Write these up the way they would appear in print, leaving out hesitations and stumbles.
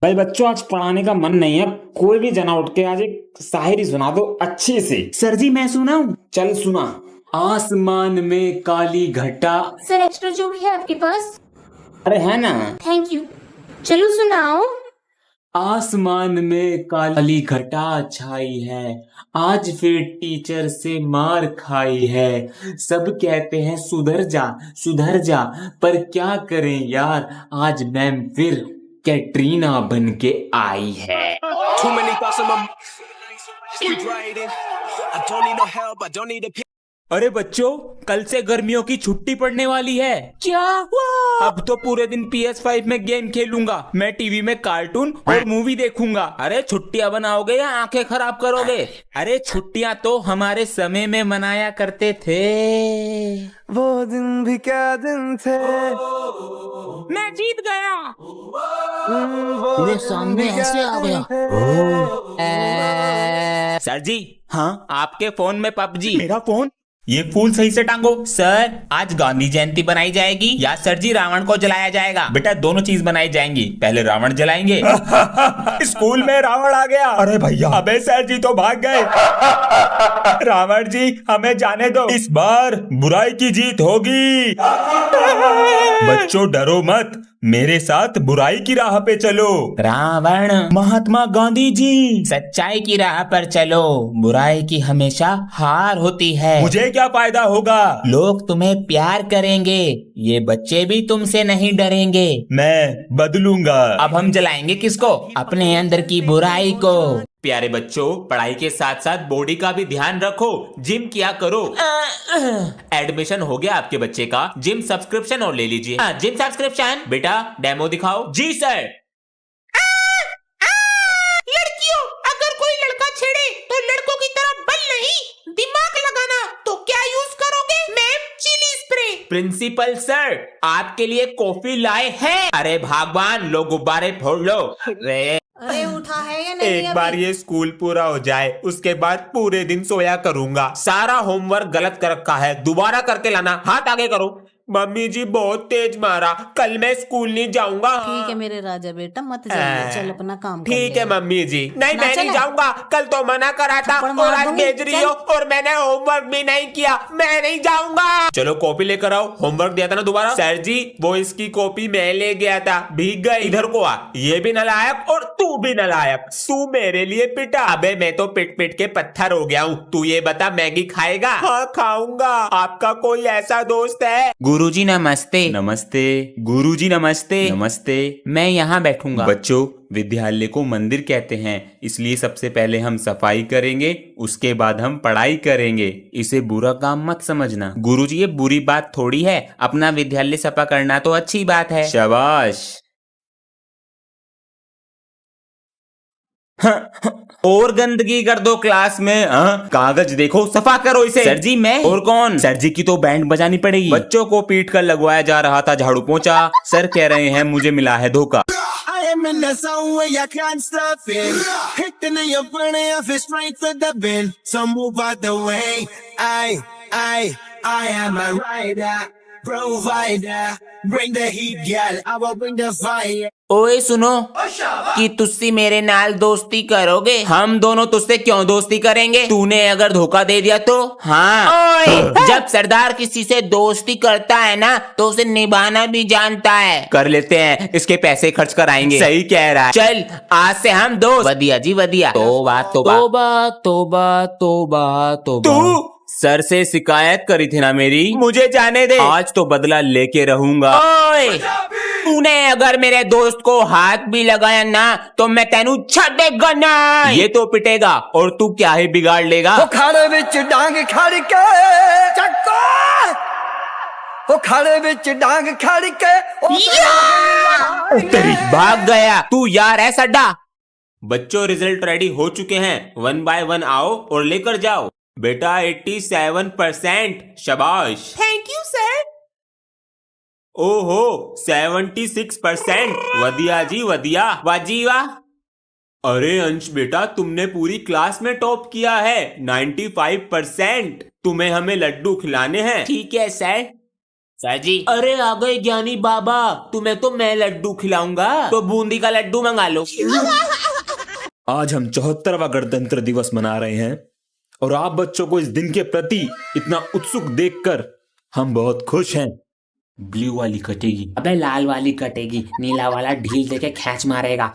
भाई बच्चों, आज पढ़ाने का मन नहीं है। कोई भी जना उठ के आज एक शायरी सुना दो अच्छी सी। सर जी मैं सुनाऊं? चल सुना। आसमान में काली घटा। सर एक्स्ट्रा जो भी है आपके पास? अरे है ना। Thank you. चलो सुनाओ। आसमान में काली घटा छाई है, आज फिर टीचर से मार खाई है। सब कहते हैं सुधर जा, पर क्या करें यार, आज मैम फिर कैटरीना बन के आई है। Too many thoughts on my keep writing. I don't need no help. I don't need a अरे बच्चों, कल से गर्मियों की छुट्टी पड़ने वाली है। क्या? अब तो पूरे दिन PS5 में गेम खेलूंगा, मैं टीवी में कार्टून और मूवी देखूंगा। अरे छुट्टियां बनाओगे या आंखें खराब करोगे? अरे छुट्टियां तो हमारे समय में मनाया करते थे। वो दिन भी क्या दिन थे। मैं जीत गया। मेरे सामने ऐसे आ गया। सर जी, हाँ आपके फोन में पबजी। मेरा फोन? ये फूल सही से टांगो। सर, आज गांधी जयंती बनाई जाएगी या सर जी रावण को जलाया जाएगा? बेटा दोनों चीज बनाई जाएंगी, पहले रावण जलाएंगे। स्कूल में रावण आ गया। अरे भैया, अबे सर जी तो भाग गए। रावण जी हमें जाने दो, इस बार बुराई की जीत होगी। बच्चों डरो मत, मेरे साथ बुराई की राह पे चलो। रावण, महात्मा गांधी जी, सच्चाई की राह पर चलो, बुराई की हमेशा हार होती है। मुझे क्या फायदा होगा? लोग तुम्हें प्यार करेंगे, ये बच्चे भी तुमसे नहीं डरेंगे। मैं बदलूंगा। अब हम जलाएंगे किसको? अपने अंदर की बुराई को। प्यारे बच्चों, पढ़ाई के साथ साथ बॉडी का भी ध्यान रखो, जिम किया करो। एडमिशन हो गया आपके बच्चे का? जिम सब्सक्रिप्शन और ले लीजिए। Gym subscription. बेटा डेमो दिखाओ। जी सर। लड़कियों, अगर कोई लड़का छेड़े तो लड़कों की तरह बल नहीं, दिमाग लगाना। तो क्या यूज करोगे? Ma'am, chilli spray. Principal sir, आपके लिए कॉफी लाए हैं। अरे भगवान, लो गुब्बारे फोड़ लो। अरे उठा है या नहीं? एक बार ये स्कूल पूरा हो जाए, उसके बाद पूरे दिन सोया करूंगा। सारा होमवर्क गलत कर रखा है, दोबारा करके लाना। हाथ आगे करो। मम्मी जी बहुत तेज मारा, कल मैं स्कूल नहीं जाऊंगा। ठीक है मेरे राजा बेटा, मत जाइए, चल अपना काम कर ठीक है मम्मी जी। नहीं मैं नहीं चले। जाऊंगा, कल तो मना करा था थप्पड़ मार और आज दूंगी, भेज रही चल। हो और मैंने होमवर्क भी नहीं किया। मैं नहीं जाऊंगा। चलो कॉपी लेकर आओ, होमवर्क दिया था ना दोबारा। सर जी वो इसकी कॉपी मैं ले गया था, भीग गई। इधर को आ, ये भी नालायक और तू भी नालायक। तू मेरे लिए पिटा। अबे मैं तो पिट पिट के पत्थर हो गया हूँ। तू ये बता, मैगी खाएगा? हाँ खाऊंगा। आपका कोई ऐसा दोस्त है? गुरुजी नमस्ते। नमस्ते गुरुजी, नमस्ते। नमस्ते, मैं यहाँ बैठूंगा। बच्चों, विद्यालय को मंदिर कहते हैं, इसलिए सबसे पहले हम सफाई करेंगे, उसके बाद हम पढ़ाई करेंगे। इसे बुरा काम मत समझना। गुरुजी ये बुरी बात थोड़ी है, अपना विद्यालय सफा करना तो अच्छी बात है। शाबाश। और गंदगी कर दो क्लास में। कागज देखो, सफा करो इसे। सर जी मैं? और कौन? सर जी की तो बैंड बजानी पड़ेगी। बच्चों को पीट कर लगवाया जा रहा था, झाड़ू पोंछा। सर कह रहे हैं मुझे मिला है धोखा। I am in the zone where you can't stop it. Hitting in your brain off it straight to the bin. So move out the way. I am a rider, provider. Bring the heat, girl. I will bring the fire. ओए सुनो, कि तुझसे मेरे नाल दोस्ती करोगे? हम दोनों तुझसे क्यों दोस्ती करेंगे? तूने अगर धोखा दे दिया तो? हाँ। ओए, जब सरदार किसी से दोस्ती करता है ना, तो उसे निभाना भी जानता है। कर लेते हैं, इसके पैसे खर्च कर आएंगे। सही कह रहा है। चल आज से हम दोस्त। वदिया जी वदिया। तोबा तोबा तोबा तोबा तोबा। तू सर से शिकायत करी थी ना मेरी, मुझे जाने दे। आज तो बदला लेके रहूंगा। ओए, तूने अगर मेरे दोस्त को हाथ भी लगाया ना, तो मैं तेनू छड़ेगा ना। ये तो पिटेगा और तू क्या ही बिगाड़ लेगा? वो खाड़े विच डांग खड़ के चक्को। वो खाड़े विच डांग खड़ के तेरी भाग गया तू यार, ऐसा डा। बच्चों रिजल्ट रेडी हो चुके हैं, 1 बाय 1 आओ और लेकर जाओ। बेटा 87%। शाबाश। Thank you sir. ओहो 76%। वदिया जी वदिया, वाजी वाह। अरे अंश बेटा, तुमने पूरी क्लास में टॉप किया है, 95%। तुम्हें हमें लड्डू खिलाने हैं। ठीक है सर। सर जी। अरे आ गए ज्ञानी बाबा, तुम्हें तो मैं लड्डू खिलाऊंगा, तो बूंदी का लड्डू मंगा लो। आज हम 74वां गणतंत्र दिवस मना रहे हैं और आप बच्चों को इस दिन के प्रति इतना उत्सुक देखकर हम बहुत खुश हैं। ब्लू वाली कटेगी, अबे लाल वाली कटेगी, नीला वाला ढील देके खींच मारेगा।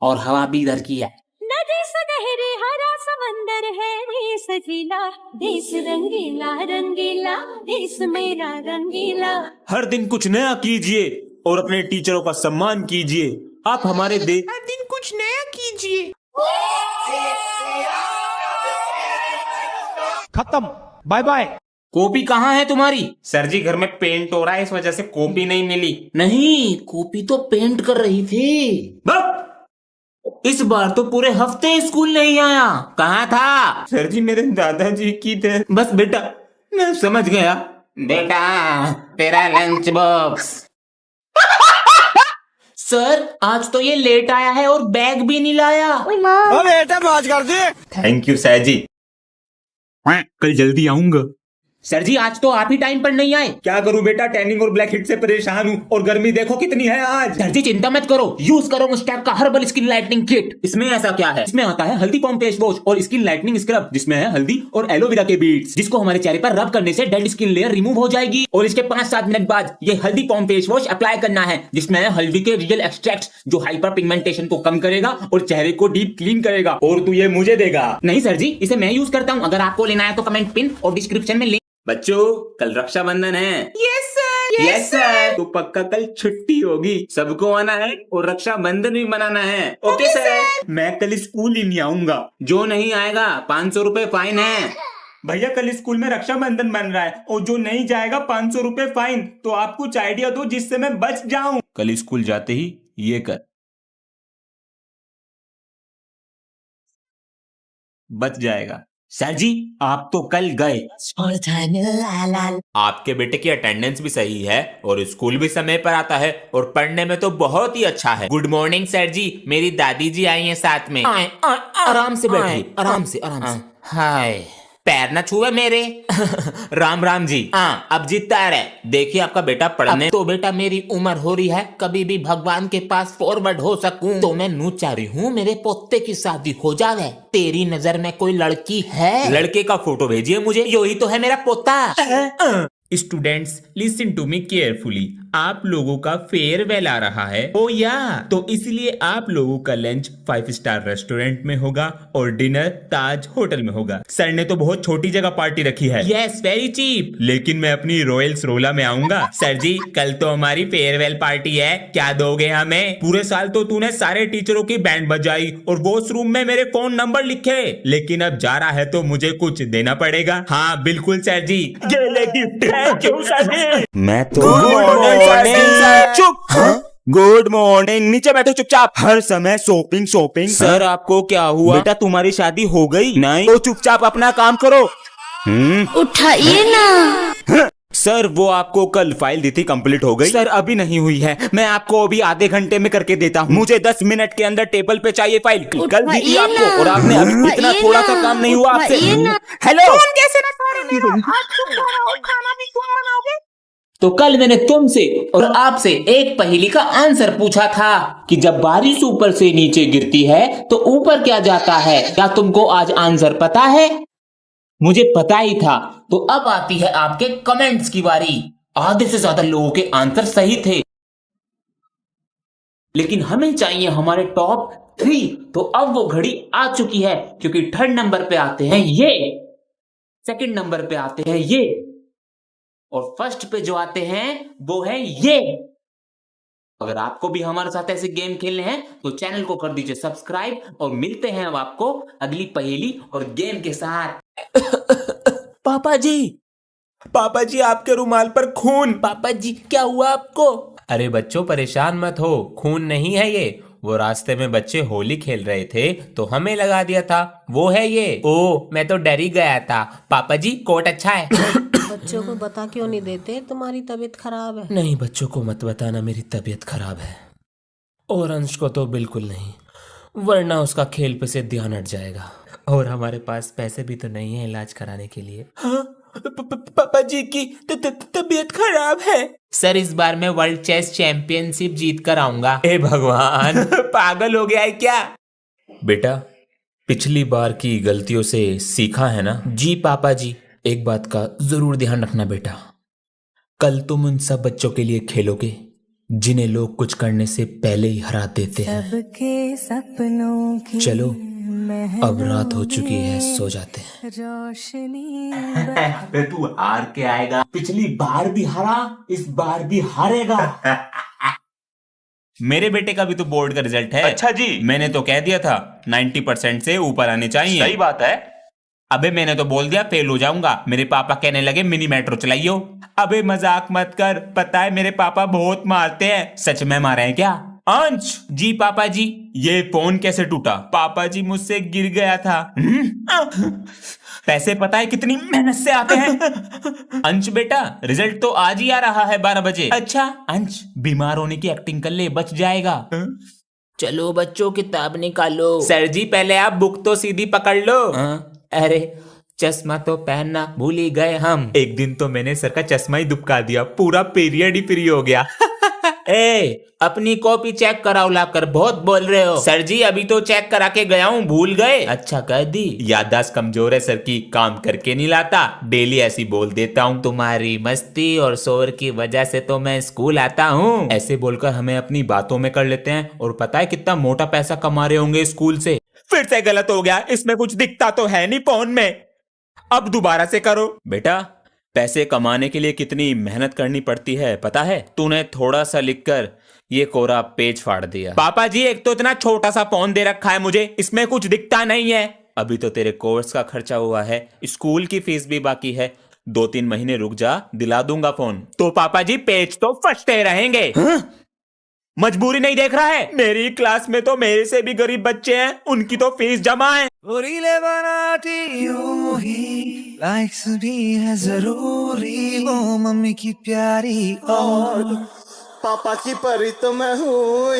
और हवा भी इधर की है। नदी सुनहरे हरा समंदर है देश जिला, देश रंगीला रंगीला, देश मेरा रंगीला। हर दिन कुछ नया कीजिए और अपने टीचरों का सम्मान कीजिए। आप हमारे देश हर दिन कुछ नया कीजिए। खत्म, बाय बाय। कॉपी कहाँ है तुम्हारी? सर जी घर में पेंट हो रहा है, इस वजह से कॉपी नहीं मिली। नहीं, कॉपी तो पेंट कर रही थी। इस बार तो पूरे हफ्ते स्कूल नहीं आया, कहाँ था? सर जी मेरे दादाजी की थे। बस बेटा, मैं समझ गया। बेटा तेरा लंच बॉक्स। सर आज तो ये लेट आया है और बैग भी नहीं लाया। बेटा मौज कर दे। थैंक यू सर जी। कल जल्दी आऊंगा। सर जी आज तो आप ही टाइम पर नहीं आए। क्या करूं बेटा, टैनिंग और ब्लैक हेड से परेशान हूं और गर्मी देखो कितनी है आज। सर जी चिंता मत करो, यूज करो मुस्टैक का हर्बल स्किन लाइटनिंग किट। इसमें ऐसा क्या है? इसमें आता है हल्दी कॉम फेस वॉश और स्किन लाइटनिंग स्क्रब, जिसमें है हल्दी और एलोवेरा के बीट्स, जिसको हमारे चेहरे पर रब करने से डेड स्किन लेयर रिमूव हो जाएगी। और इसके 5-7 मिनट बाद ये हल्दी कॉम फेस वॉश अप्लाई करना है, जिसमें है हल्दी के रियल एक्सट्रैक्ट, जो हाइपर पिगमेंटेशन को कम करेगा और चेहरे को डीप क्लीन करेगा। और तू ये मुझे देगा? नहीं सर जी, इसे मैं यूज करता हूँ। अगर आपको लेना है तो कमेंट पिन और डिस्क्रिप्शन में लिंक। बच्चों कल रक्षाबंधन है। Yes sir, yes sir. तो पक्का कल छुट्टी होगी, सबको आना है और रक्षाबंधन भी मनाना है। Okay sir. मैं कल स्कूल ही नहीं आऊंगा। जो नहीं आएगा 500 रुपए फाइन है। भैया कल स्कूल में रक्षाबंधन बन रहा है और जो नहीं जाएगा 500 रुपए फाइन। तो आप कुछ आइडिया दो जिससे मैं बच जाऊं। कल स्कूल जाते ही ये कर, बच जाएगा। सर जी आप तो कल गए। आपके बेटे की अटेंडेंस भी सही है और स्कूल भी समय पर आता है और पढ़ने में तो बहुत ही अच्छा है। गुड मॉर्निंग सर जी, मेरी दादी जी आई हैं साथ में। आराम से बैठिए, आराम से आराम से। हाय, पैर न छुए मेरे। राम राम जी। हाँ अब जीतता है। देखिए आपका बेटा पढ़ने। तो बेटा मेरी उम्र हो रही है, कभी भी भगवान के पास फॉरवर्ड हो सकूं, तो मैं नू चाह रही हूँ मेरे पोते की शादी हो जाए। तेरी नजर में कोई लड़की है? लड़के का फोटो भेजिए मुझे। यही तो है मेरा पोता। Students listen to me carefully. आप लोगों का फेयरवेल आ रहा है। ओ या, तो इसलिए आप लोगों का लंच 5 स्टार रेस्टोरेंट में होगा और डिनर ताज होटल में होगा। सर ने तो बहुत छोटी जगह पार्टी रखी है। Yes very cheap. लेकिन मैं अपनी रॉयल्स रोला में आऊंगा। सर जी कल तो हमारी फेयरवेल पार्टी है, क्या दोगे हमें? पूरे साल तो तूने सारे टीचरों की बैंड बजाई और वॉशरूम में मेरे फोन नंबर लिखे, लेकिन अब जा रहा है तो मुझे कुछ देना पड़ेगा। हाँ बिल्कुल सर जी, ये ले गिफ्ट। थैंक यू सर जी। मैं तो चुप। गुड मॉर्निंग, नीचे बैठो चुपचाप। हर समय शॉपिंग शॉपिंग। सर आपको क्या हुआ? बेटा तुम्हारी शादी हो गई? नहीं। तो चुपचाप अपना काम करो। उठाइए ना। सर वो आपको कल फाइल दी थी, कंप्लीट हो गई? सर अभी नहीं हुई है, मैं आपको अभी आधे घंटे में करके देता हूँ। मुझे 10 मिनट के अंदर टेबल पे चाहिए फाइल। कल दी थी उठाइए आपको ना। और आपने अभी इतना उठाइए थोड़ा सा ना। काम नहीं हुआ आपसे। उठाइए ना। हेलो, कैसे रखा है मेरा? आज तुम खाना और खाना भी तुम बनाओगे? तो कल मैंने तुमसे और आपसे एक पहेली का आंसर पूछा था कि जब बारिश ऊपर से नीचे गिरती है तो ऊपर क्या जाता है? क्या तुमको आज आंसर पता है? मुझे पता ही था। तो अब आती है आपके कमेंट्स की बारी। आधे से ज्यादा लोगों के आंसर सही थे, लेकिन हमें चाहिए हमारे टॉप 3। तो अब वो घड़ी आ चुकी है, क्योंकि 3rd नंबर पे आते हैं ये, 2nd नंबर पे आते हैं ये, और 1st पे जो आते हैं वो है ये। अगर आपको भी हमारे साथ ऐसे गेम खेलने हैं तो चैनल को कर दीजिए सब्सक्राइब और मिलते हैं अब आपको अगली पहेली और गेम के साथ। पापा जी आपके रुमाल पर खून। पापा जी क्या हुआ आपको? अरे बच्चों परेशान मत हो, खून नहीं है ये। वो रास्ते में बच्चे होली खेल रहे थे तो हमें लगा दिया था, वो है ये। ओ मैं तो डर ही गया था। पापा जी कोट अच्छा है। बच्चों को बता क्यों नहीं देते? तुम्हारी तबीयत खराब है। नहीं बच्चों को मत बताना मेरी तबीयत खराब है, और अंश को तो बिल्कुल नहीं, वरना उसका खेल पे से ध्यान हट जाएगा। और हमारे पास पैसे भी तो नहीं है इलाज कराने के लिए। हाँ पापा जी की तबीयत खराब है। सर इस बार मैं वर्ल्ड चेस चैंपियनशिप जीत कर आऊंगा। हे भगवान पागल हो गया है क्या? बेटा, पिछली बार की गलतियों से सीखा है ना? जी पापा जी। एक बात का जरूर ध्यान रखना बेटा, कल तुम उन सब बच्चों के लिए खेलोगे जिन्हें लोग कुछ करने से पहले ही हरा देते हैं। सबके सपनों की चलो अब रात हो चुकी है, सो जाते हैं। रोशनी तू हार के आएगा। पिछली बार भी हारा, इस बार भी हारेगा। मेरे बेटे का भी तो बोर्ड का रिजल्ट है। अच्छा जी। मैंने तो कह दिया था 90% से ऊपर आने चाहिए। सही बात है। अबे मैंने तो बोल दिया फेल हो जाऊंगा। मेरे पापा कहने लगे मिनी मेट्रो चलाइयो। अबे मजाक मत कर, पता है मेरे पापा बहुत मारते हैं। सच में मारे हैं क्या? अंश जी पापा जी। ये फोन कैसे टूटा? पापा जी मुझसे गिर गया था। पैसे पता है कितनी मेहनत से आते हैं? अंश बेटा रिजल्ट तो आज ही आ रहा है 12 बजे। अच्छा अंश बीमार होने की एक्टिंग कर ले, बच जाएगा। चलो बच्चों किताब निकालो। सर जी पहले आप बुक तो सीधी पकड़ लो। अरे चश्मा तो पहनना भूल ही गए हम। एक दिन तो मैंने सर का चश्मा ही दुबका दिया, पूरा पीरियड ही फ्री हो गया। ए अपनी कॉपी चेक कराओ लाकर, बहुत बोल रहे हो। सर जी अभी तो चेक करा के गया हूँ, भूल गए? अच्छा कर दी। याददाश्त कमजोर है सर की, काम करके नहीं लाता, डेली ऐसी बोल देता हूँ। तुम्हारी मस्ती और शोर की वजह से तो मैं स्कूल आता हूँ। ऐसे बोलकर हमें अपनी बातों में कर लेते हैं, और पता है कितना मोटा पैसा कमा रहे होंगे स्कूल से। फिर से गलत हो गया, इसमें कुछ दिखता तो है नहीं फोन में। अब दोबारा से करो। बेटा, पैसे कमाने के लिए कितनी मेहनत करनी पड़ती है पता है? तूने थोड़ा सा लिखकर ये कोरा पेज फाड़ दिया। पापा जी एक तो इतना छोटा सा फोन दे रखा है मुझे, इसमें कुछ दिखता नहीं है। अभी तो तेरे कोर्स का खर्चा हुआ है, स्कूल की फीस भी बाकी है। 2-3 महीने रुक जा, दिला दूंगा फोन। तो पापा जी पेज तो फटते रहेंगे। मजबूरी नहीं देख रहा है? मेरी क्लास में तो मेरे से भी गरीब बच्चे हैं, उनकी तो फीस जमा है। रीले बनाती यूं ही, लाइक्स भी है जरूरी, वो मम्मी की प्यारी और पापा की परी तो मैं हूँ।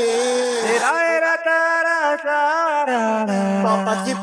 पापा की